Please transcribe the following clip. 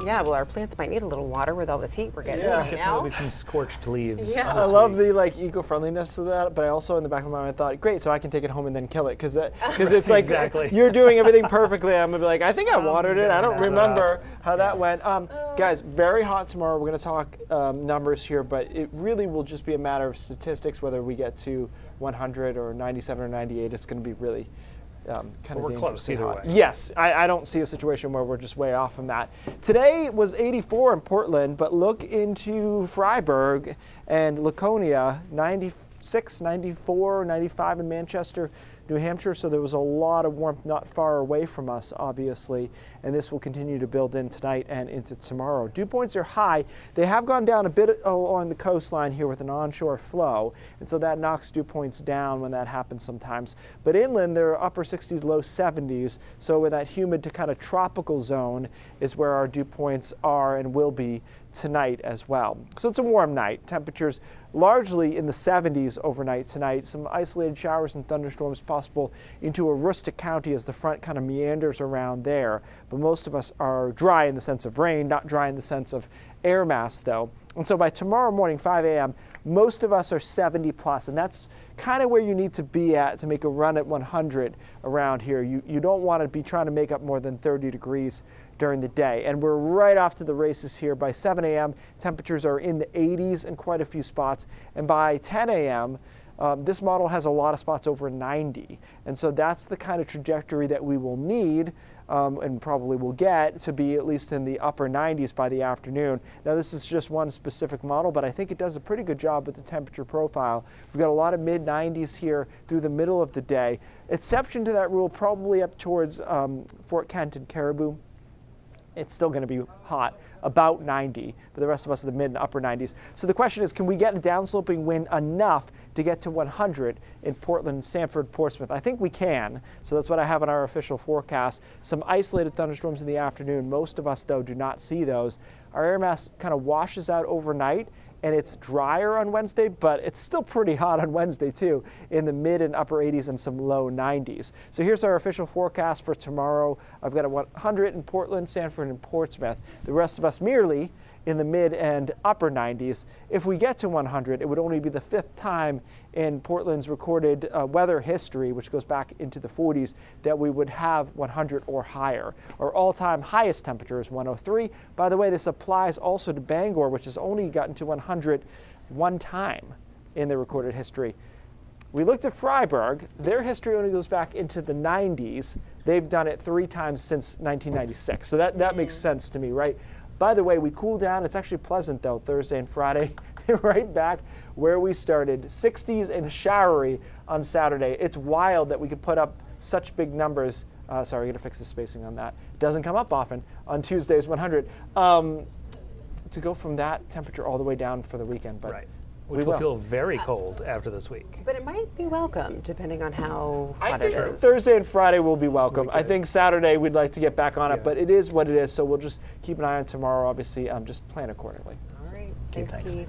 Yeah, well, our plants might need a little water with all this heat we're getting. Yeah. You Guess know? there'll be some scorched leaves. Yeah. I love the eco-friendliness of that, but I also in the back of my mind thought, great, so I can take it home and then kill it because it's like Exactly. you're doing everything perfectly. I'm gonna be like, I think I watered it. I don't mess it remember how that went. Guys, very hot tomorrow. We're gonna talk numbers here, but it really will just be a matter of statistics whether we get to 100 or 97 or 98. It's gonna be really kind of We're close either way. Yes, I don't see a situation where we're just way off from that. Today was 84 in Portland, but look into Freiburg and Laconia, 96, 94, 95 in Manchester, New Hampshire, so there was a lot of warmth not far away from us, obviously, and this will continue to build in tonight and into tomorrow. Dew points are high. They have gone down a bit along the coastline here with an onshore flow, and so that knocks dew points down when that happens sometimes. But inland, they're upper 60s, low 70s, so in that humid to kind of tropical zone is where our dew points are and will be tonight as well. So it's a warm night. Temperatures largely in the 70s overnight tonight. Some isolated showers and thunderstorms possible into Aroostook County as the front kind of meanders around there. But most of us are dry in the sense of rain, not dry in the sense of air mass though. And so by tomorrow morning, 5 a.m., most of us are 70 plus, and that's kind of where you need to be at to make a run at 100 around here. You don't want to be trying to make up more than 30 degrees during the day. And we're right off to the races here. By 7 a.m., temperatures are in the 80s in quite a few spots. And by 10 a.m., this model has a lot of spots over 90. And so that's the kind of trajectory that we will need and probably will get to be at least in the upper 90s by the afternoon. Now, this is just one specific model, but I think it does a pretty good job with the temperature profile. We've got a lot of mid-90s here through the middle of the day. Exception to that rule, probably up towards Fort Kent and Caribou. It's still going to be hot, about 90, but the rest of us are the mid and upper 90s. So the question is, can we get a downsloping wind enough to get to 100 in Portland, Sanford, Portsmouth? I think we can, so that's what I have on our official forecast. Some isolated thunderstorms in the afternoon. Most of us, though, do not see those. Our air mass kind of washes out overnight, and it's drier on Wednesday, but it's still pretty hot on Wednesday too, in the mid and upper 80s and some low 90s. So here's our official forecast for tomorrow. I've got a 100 in Portland, Sanford, and Portsmouth. The rest of us merely in the mid and upper 90s. If we get to 100, it would only be the 5th time in Portland's recorded weather history, which goes back into the 40s, that we would have 100 or higher. Our all-time highest temperature is 103. By the way, this applies also to Bangor, which has only gotten to 100 one time in the recorded history. We looked at Freiburg. Their history only goes back into the 90s. They've done it 3 times since 1996. So that makes sense to me, right? By the way, we cool down. It's actually pleasant, though, Thursday and Friday, right back where we started. 60s and showery on Saturday. It's wild that we could put up such big numbers. Sorry, I got to fix the spacing on that. It doesn't come up often on Tuesdays 100. To go from that temperature all the way down for the weekend. But right. Which will feel very cold after this week. But it might be welcome, depending on how hot I it think is. Thursday and Friday will be welcome. I think Saturday we'd like to get back on it, but it is what it is, so we'll just keep an eye on tomorrow, obviously, just plan accordingly. All right. Thanks, Thanks. Keith.